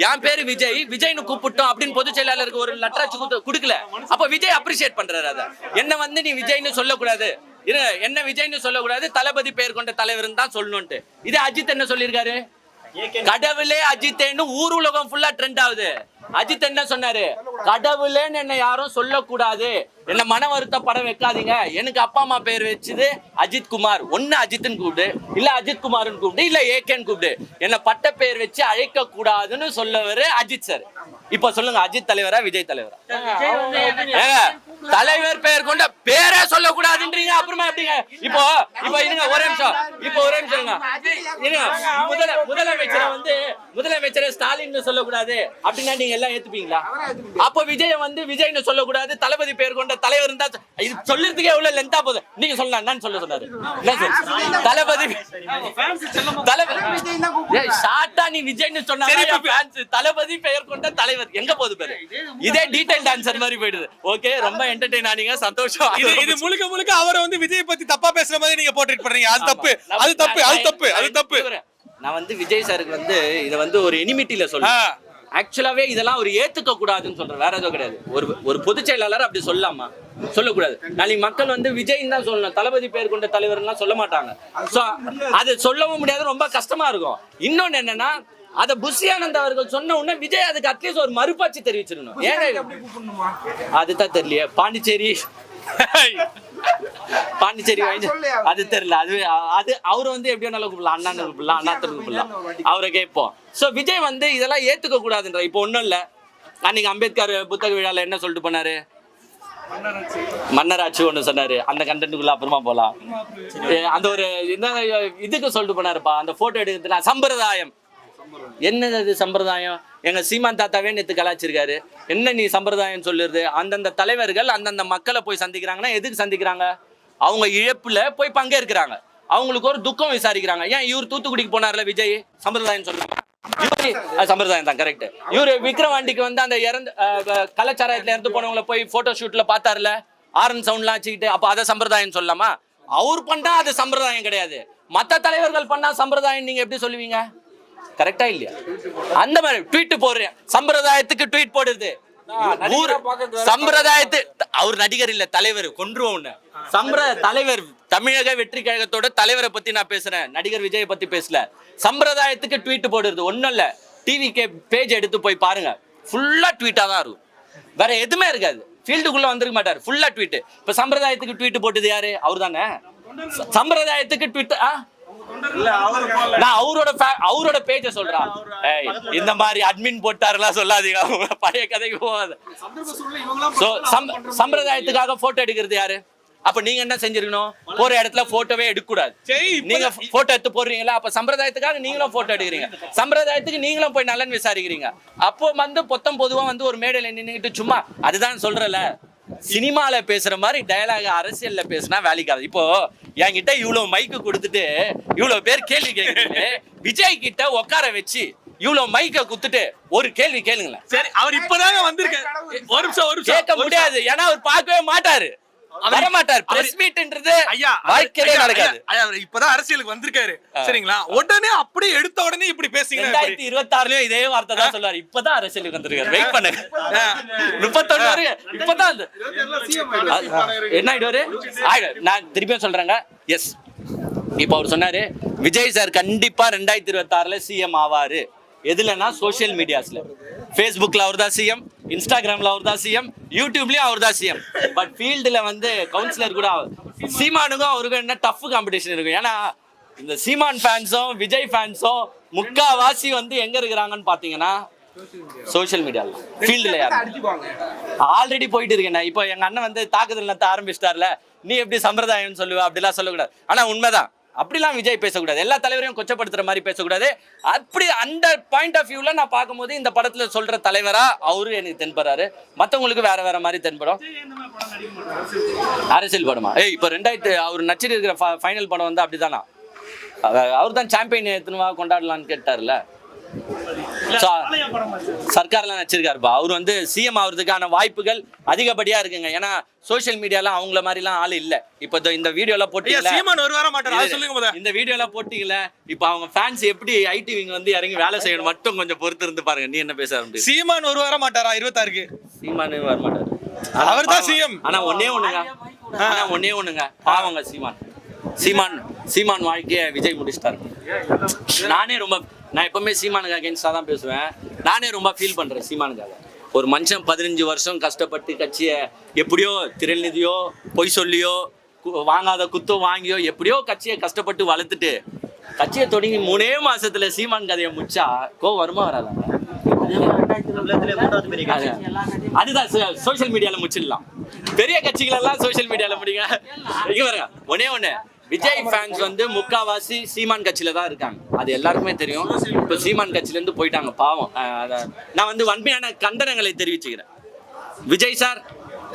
என் பேரு விஜய், விஜய்னு கூப்பிட்டோம் அப்படின்னு பொதுச் செயலாளருக்கு ஒரு லெட்டர் கொடுக்கல. அப்ப விஜய் அப்ரிஷியேட் பண்றாரு. அத என்ன வந்து நீ விஜய்னு சொல்லக்கூடாது, என்ன விஜய்னு சொல்லக்கூடாது, தளபதி பெயர் கொண்ட தலைவர்னு தான் சொல்லணும்ட்டு. இதே அஜித் என்ன சொல்லியிருக்காரு, கடவுளே அஜித்தேன்னு ஊர் உலகம் ஃபுல்லா ட்ரெண்ட் ஆகுது. அஜித் என்ன சொன்னாரு, கடவுளேன்னு என்ன யாரும் சொல்லக்கூடாது, என்ன மன வருத்தப்பட வைக்காதீங்க, எனக்கு அப்பா அம்மா பேர் வச்சது அஜித் குமார், ஒன்னு அஜித்னு கூப்பிடு, இல்ல அஜித் குமார்னு கூப்பிடு, இல்ல ஏகேன்னு கூப்பிடு, என்ன பட்ட பேர் வச்சு அழைக்க கூடாதுன்னு சொல்லவரு அஜித் சார். இப்ப சொல்லுங்க, அஜித் தலைவரா விஜய் தலைவரா? தலைவர் பெயர் கொண்ட பேரே சொல்லக்கூடாதுன்றீங்க, அப்புறமா எப்படிங்க? இப்போ இருங்க ஒரே நிமிஷம், முதலமைச்சரை ஸ்டாலின் சொல்லக்கூடாது அப்படின்னா நீங்க எல்லாம் ஏத்துப்பீங்களா? அப்ப விஜய் வந்து விஜய்னு சொல்லக்கூடாது, தளபதி பெயர் கொண்ட தலைவர் இருந்தா இது சொல்றதுக்கே எவ்வளவு லென்த்தா போகுது. நீங்க சொல்லலாம், என்னன்னு சொல்ல சொன்னாரு, தளபதி ஷார்ட்டா நீ விஜய்னு சொன்னா தளபதி பெயர் கொண்ட தலைவர் எங்க போகுது பேரு? இதே டீடைல் ஆன்சர் மாதிரி போயிடுது. ஓகே, ரொம்ப என்டர்டெயின் ஆனீங்க, சந்தோஷம். இது முழுக்க அவரை வந்து விஜய் பத்தி தப்பா பேசுற மாதிரி நீங்க போர்ட்ரேட் பண்றீங்க. அது தப்பு. நான் வந்து விஜய் சாருக்கு வந்து இத வந்து ஒரு எனிமிட்டில சொல்றேன். ஆக்சுவலாவே இதெல்லாம் ஒரு ஏத்துக்க கூடாதுன்னு சொல்றேன், வேற எதுவும் கிடையாது. ஒரு பொதுச் செயலாளர் அப்படி சொல்லலாமா? சொல்லக்கூடாது. நாளைக்கு மக்கள் வந்து விஜய் தான் சொல்லணும், தளபதி பெயர் கொண்ட தலைவர்லாம் சொல்ல மாட்டாங்க. சோ அது சொல்லவும் முடியாது, ரொம்ப கஷ்டமா இருக்கும். இன்னொன்னு என்னன்னா, அத புஷி ஆனந்த் அவர்கள் சொன்ன உடனே விஜய் அதுக்கு அட்லீஸ்ட் ஒரு மறுபாட்சி தெரிவிச்சிடணும். ஏன் அதுதான் தெரியலையே. பாண்டிச்சேரி அது தெரியல. அது அவரு வந்து எப்படியோ நல்லா கூப்பிடலாம், அண்ணான்னு கூப்பிடலாம், அண்ணாத்தர் கூப்பிடலாம், அவரை கேட்போம். சோ விஜய் வந்து இதெல்லாம் ஏத்துக்க கூடாதுன்ற. இப்போ ஒண்ணும் இல்ல, அன்னைக்கு அம்பேத்கர் புத்தக விழால என்ன சொல்லிட்டு போனாரு, மன்னராட்சி ஒண்ணு சொன்னாரு. அந்த கண்டென்ட்டுக்குள்ள அப்புறமா போலாம். அந்த ஒரு இதுக்கு சொல்லிட்டு போனாருப்பா, அந்த போட்டோ எடுக்கிறதுல சம்பிரதாயம். என்னது அது சம்பிரதாயம்? எங்க சீமான் தாத்தாவே நேத்து கலாச்சிருக்காரு. என்ன நீ சம்பிரதாயம் சொல்லுறது? அந்தந்த தலைவர்கள் அந்தந்த மக்களை போய் சந்திக்கிறாங்கன்னா எதுக்கு சந்திக்கிறாங்க? அவங்க இழப்புல போய் பங்கேற்கிறாங்க, அவங்களுக்கு ஒரு துக்கம் விசாரிக்கிறாங்க. ஏன் இவர் தூத்துக்குடிக்கு போனார்ல விஜய், சம்பிரதாயம் சொல்றாங்க. சம்பிரதாயம் தான், கரெக்ட். இவரு விக்ரவாண்டிக்கு வந்து அந்த கலாச்சாரத்துல இருந்து போனவங்களை போய் போட்டோ ஷூட்ல பார்த்தாருல, ஆரன் சவுண்ட்லாம் வச்சுக்கிட்டு, அப்ப அதை சம்பிரதாயம் சொல்லலாமா? அவர் பண்ணா அது சம்பிரதாயம் கிடையாது. மற்ற தலைவர்கள் பண்ணா சம்பிரதாயம் நீங்க எப்படி சொல்லுவீங்க? கரெக்டா இல்லையா? அந்த மாதிரி ட்வீட் போடுறேன், சம்பிரதாயத்துக்கு ட்வீட் போடுறது. சம்பிரதாயத்து அவர் நடிகர் இல்ல, தலைவர். கொன்றுவோம் தலைவர். தமிழக வெற்றி கழகத்தோட தலைவரை பத்தி நான் பேசுறேன், நடிகர் விஜயை பத்தி பேசல. சம்பிரதாயத்துக்கு ட்வீட் போடுறது ஒண்ணும் இல்ல. டிவிக்கு பேஜ் எடுத்து போய் பாருங்க, ஃபுல்லா ட்வீட்டா தான் இருக்கும், வேற எதுவுமே இருக்காது. ஃபீல்டுக்குள்ள வந்துருக்க மாட்டாரு, ஃபுல்லா ட்வீட். இப்ப சம்பிரதாயத்துக்கு ட்வீட் போட்டது யாரு? அவரு தானே. சம்பிரதாயத்துக்கு ட்வீட் நான் அவரோட பேஜ சொல்றான். இந்த மாதிரி அட்மின் போட்டாருலாம் சொல்லாதீங்க, பழைய கதைக்கு போகாது. சம்பிரதாயத்துக்காக போட்டோ எடுக்கிறது யாரு? அப்ப நீங்க என்ன செஞ்சிருக்கணும்? போற இடத்துல போட்டோவே எடுக்க கூடாது. நீங்க போட்டோ எடுத்து போடுறீங்களா, அப்ப சம்பிரதாயத்துக்காக நீங்களும் போட்டோ எடுக்கிறீங்க, சம்பிரதாயத்துக்கு நீங்களும் போய் நலன் விசாரிக்கிறீங்க. அப்போ வந்து பொதுவா வந்து ஒரு மேடையில நின்னுக்கிட்டு சும்மா அதுதான் சொல்றல, சினிமால பேசுற மாதிரி டயலாக் அரசியல்ல பேசினா வேலைக்காது. இப்போ என்கிட்ட இவ்வளவு மைக்கு கொடுத்துட்டு இவ்வளவு பேர் கேள்வி கேட்குறீங்க, விஜய் கிட்ட உட்கார வச்சு இவ்வளவு மைக்க குத்துட்டு ஒரு கேள்வி கேளுங்களேன். சரி, அவர் இப்பதாங்க வந்திருக்காரு. ஒரு நிமிஷம் கேட்க முடியாது, ஏன்னா அவர் பார்க்கவே மாட்டாரு, வர மாட்டார். பிரஸ் மீட்ன்றது வாழ்க்கையிலே நடக்காது. இப்பதான் அரசியலுக்கு வந்திருக்காரு, சரிங்களா? உடனே அப்படியே எடுத்த உடனே இப்படி பேசிங்க. 2026லயும் இதே வார்த்தை தான் சொல்றாரு. இப்பதான் அரசியலுக்கு வந்திருக்காரு, வெயிட் பண்ணுங்க. 31 இப்பதான் என்ன ஆயிடுவாரு? நான் திருப்பியும் சொல்றேங்க. எஸ், இப்ப அவர் சொன்னாரு விஜய் சார் கண்டிப்பா 2026ல சிஎம் ஆவாரு. எதுலன்னா சோசியல் மீடியாஸ்ல, ஃபேஸ்புக்ல அவர் தான் சிஎம், இன்ஸ்டாகிராம்ல அவர் தான் சிஎம், யூடியூப்லயும் அவர் தான் சிஎம். பட் ஃபீல்டுல வந்து கவுன்சிலர் கூட சீமானுக்கும் அவருக்கும் என்ன டஃப் காம்படிஷன் இருக்கும். ஏன்னா இந்த சீமான் ஃபேன்ஸும் விஜய் ஃபேன்ஸும் முக்காவாசி வந்து எங்க இருக்கிறாங்கன்னு பாத்தீங்கன்னா சோசியல் மீடியால, ஃபீல்டுல ஆல்ரெடி போயிட்டு இருக்கேன். இப்போ எங்க அண்ணன் வந்து தாக்குதல் நடத்த ஆரம்பிச்சிட்டார்ல, நீ எப்படி சம்பிரதாயம் சொல்லுவ? அப்படிலாம் சொல்லக்கூடாது. ஆனா உண்மைதான், அப்படிலாம் விஜய் பேசக்கூடாது, எல்லா தலைவரையும் கொச்சப்படுத்துற மாதிரி பேசக்கூடாது. அப்படி அந்த பாயிண்ட் ஆஃப் வியூல நான் பார்க்கும்போது இந்த படத்துல சொல்ற தலைவரா அவரு எனக்கு தென்படுறாரு, மத்தவங்களுக்கு வேற வேற மாதிரி தென்படும். அரசியல் படமா? இப்போ 2000 அவர் நடிச்சிட்டு இருக்கிற ஃபைனல் படம் வந்து அப்படிதானா? அவர் தான் சாம்பியன் எத்தனவா கொண்டாடலான்னு கேட்டார்ல, சர்க்கார்லாம் நடிச்சிருக்காருப்பா. அவர் வந்து சிஎம் ஆகிறதுக்கான வாய்ப்புகள் அதிகப்படியா இருக்குங்க. ஏன்னா சோஷியல் மீடியால அவங்கள மாதிரிலாம் ஆள் இல்ல. இப்போ இந்த வீடியோலாம் போட்டீங்களா, சீமான் ஒரு வாரம் மாட்டாரு, அது சொல்லுங்க முதல்ல. இந்த வீடியோலாம் போட்டீங்களா, இப்போ அவங்க ஃபேன்ஸ் எப்படி ஐடி விங் வந்து இறங்கி வேலை செய்யணும் மட்டும் கொஞ்சம் பொறுத்து இருந்து பாருங்க. நீ என்ன பேச ஆரம்பிச்சு? சீமான் ஒரு வாரம் மாட்டாரா 26க்கு? சீமான் வர மாட்டாரு, அவர் தான் சிஎம். ஆனா ஒன்னே ஒண்ணுங்க பாவங்க சீமான் வாழ்க்கைய விஜய் முடிச்சிட்டாரு. நான் எப்பவுமே சீமானுக்கு அகைன்ஸ்டா தான் பேசுவேன். நானே ரொம்ப ஃபீல் பண்றேன் சீமானுக்காக. ஒரு மனுஷன் 15 வருஷம் கஷ்டப்பட்டு கட்சியை எப்படியோ திரள்நிதியோ பொய் சொல்லியோ வாங்காத குத்தோ வாங்கியோ எப்படியோ கட்சியை கஷ்டப்பட்டு வளர்த்துட்டு கட்சியை தொடங்கி 3 மாசத்துல சீமான் கதையை முடிச்சா வருமா வராதாங்க? அதுதான் சோசியல் மீடியால முடிச்சிடலாம். பெரிய கட்சிகள் எல்லாம் சோசியல் மீடியால முடியுங்க. இங்க பாருங்க, ஒண்ணே விஜய் ஃபேன்ஸ் வந்து முக்காவாசி சீமான் கட்சியில தான் இருக்காங்க. அது எல்லாருக்குமே தெரியும். இப்போ சீமான் கட்சியில இருந்து போயிட்டாங்க பாவம். நான் வந்து வன்மையான கண்டனங்களை தெரிவிச்சுக்கிறேன். விஜய் சார்,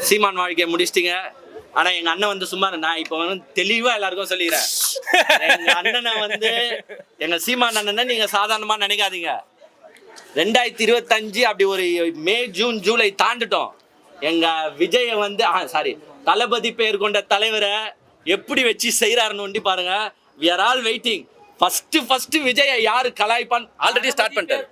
சீமான் வாழ்க்கையை முடிச்சிட்டீங்க. ஆனா எங்க அண்ணன் வந்து சும்மா, நான் இப்ப வந்து தெளிவா எல்லாருக்கும் சொல்லிக்கிறேன், எங்க அண்ணனை வந்து எங்க சீமான் அண்ணனை நீங்க சாதாரணமா நினைக்காதீங்க. 2025 அப்படி ஒரு மே ஜூன் ஜூலை தாண்டிட்டோம். எங்க விஜய வந்து தளபதி பெயர் கொண்ட தலைவரை எப்படி வச்சு செய்யறாருன்னு பாருங்க. we are all waiting. First Vijaya யாரு கலாய்ப்பான் ஆல்ரெடி ஸ்டார்ட் பண்ணிட்டாரு.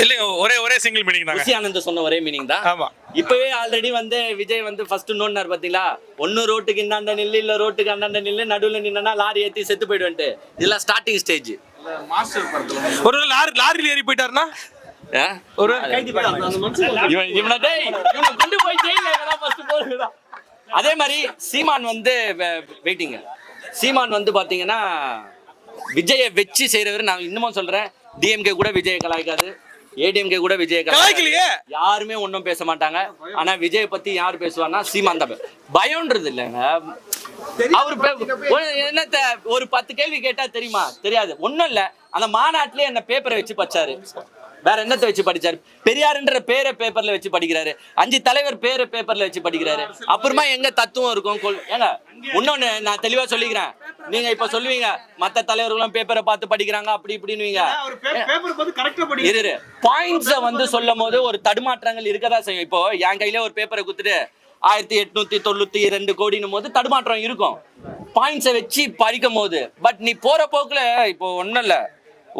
இல்லைங்க, ஒரே சிங்கிள் மீனிங் தான். ருசி ஆனந்த் சொன்ன ஒரே மீனிங் தான். ஆமா, இப்பவே ஆல்ரெடி வந்து விஜய் வந்து ஃபர்ஸ்ட் நோன்னார் பாத்தீங்களா, ஒன்னு ரோட்டுக்கு இன்னாண்ட நில்லு, இல்ல ரோட்டுக்கு அண்ணாண்ட நில்லு, நடுவுல நின்னா லாரி ஏத்தி செத்து போயிடுவேன்ட்டு. இதெல்லாம் ஸ்டார்டிங் ஸ்டேஜ். ஒரு லாரியில் ஏறி போயிட்டாருன்னா ஒரு கொண்டு போய் ஜெயில. அதே மாதிரி சீமான் வந்து வெயிட்டிங்க. சீமான் வந்து பாத்தீங்கன்னா விஜயை வச்சு செய்யறவர். நான் இன்னமும் சொல்றேன், டிஎம்கே கூட விஜயை கலாய்க்காது, ஏடிஎம்கே கூட விஜயை கலாய்க்கலையே, யாருமே ஒன்றும் பேச மாட்டாங்க. ஆனா விஜயை பத்தி யார் பேசுவார்னா சீமான் தான். பயம்ன்றது இல்லைங்க. அவரு என்னத்த ஒரு 10 கேள்வி கேட்டா தெரியுமா? தெரியாது. ஒன்றும் இல்லை, அந்த மாநாட்டிலே என்ன பேப்பரை வச்சு படிச்சாரு. வேற என்னத்தை வச்சு படிச்சாரு? பெரியாருன்ற பேரை பேப்பர்ல வச்சு படிக்கிறாரு. 5 தலைவர் பேரை பேப்பர்ல வச்சு படிக்கிறாரு. அப்புறமா எங்க தத்துவம் இருக்கும்? ஏங்க இன்னொன்னு நான் தெளிவா சொல்லிக்கிறேன். நீங்க இப்ப சொல்லுவீங்க மத்த தலைவர்களும் பேப்பரை பார்த்து படிக்கிறாங்க அப்படி இப்படின்னு. பாயிண்ட்ஸை வந்து சொல்லும் போது ஒரு தடுமாற்றங்கள் இருக்கதான் செய்யும். இப்போ என் கையில ஒரு பேப்பரை குத்துட்டு 1892 கோடினும் போது தடுமாற்றம் இருக்கும், பாயிண்ட்ஸை வச்சு படிக்கும் போது. பட் நீ போற போக்குல இப்போ ஒன்றும் இல்லை,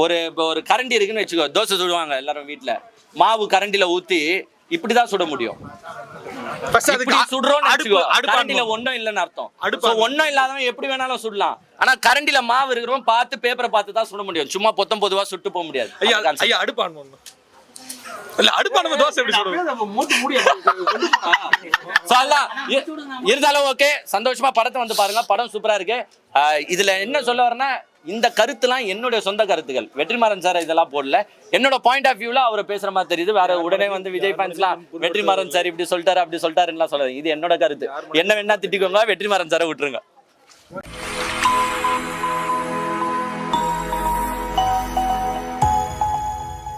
ஒரு கரண்டி இருக்குன்னு வச்சுக்கோ, தோசை சுடுவாங்க எல்லாரும் வீட்டுல, மாவு கரண்டில ஊத்தி இப்படிதான் சுட முடியும். கரண்டில ஒன்னும் இல்லைன்னு அர்த்தம். ஒன்னும் இல்லாதவன் எப்படி வேணாலும் சுடலாம். ஆனா கரண்டில மாவு இருக்கிறவன் பார்த்து பேப்பரை பார்த்து தான் சுட முடியும். சும்மா பொதுவா சுட்டு போக முடியாது. இருந்தாலும் ஓகே, சந்தோஷமா படத்தை வந்து பாருங்க. படம் சூப்பரா இருக்கு. இதுல என்ன சொல்ல வரேன்னா, இந்த கருத்துலாம் என்னுடைய சொந்த கருத்துக்கள். வெற்றிமாறன் சார் இதெல்லாம் போடல. என்னோட பாயிண்ட் ஆஃப் வியூல அவர் பேசுற மாதிரி தெரியுது. வேற உடனே வந்து விஜய் ஃபேன்ஸ்லாம் வெற்றிமாறன் சார் இப்படி சொல்லிட்டாரு அப்படி சொல்லிட்டாருன்னு சொல்லாது. இது என்னோட கருத்து. என்ன வேணா திட்டிக்கோங்க, வெற்றிமாறன் சாரை விட்டுருங்க.